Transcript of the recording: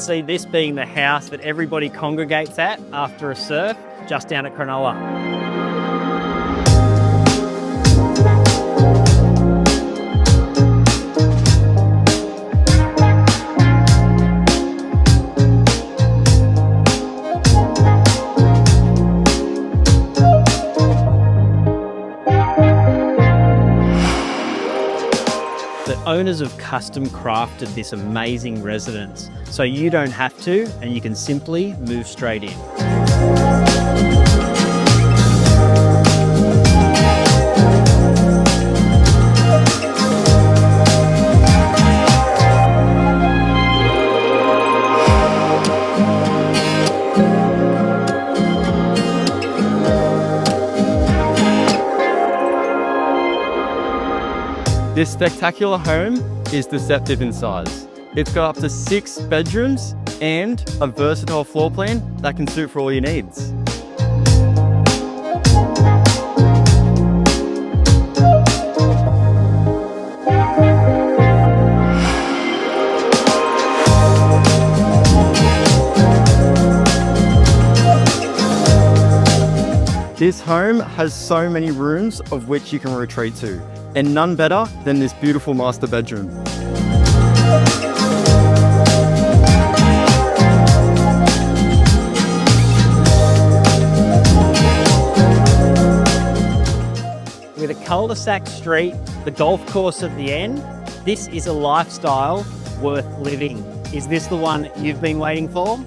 see this being the house that everybody congregates at after a surf, just down at Cronulla. The owners have custom crafted this amazing residence, so you don't have to, and you can simply move straight in. This spectacular home is deceptive in size. It's got up to 6 bedrooms and a versatile floor plan that can suit for all your needs. This home has so many rooms of which you can retreat to, and none better than this beautiful master bedroom. With a cul-de-sac street, the golf course at the end, this is a lifestyle worth living. Is this the one you've been waiting for?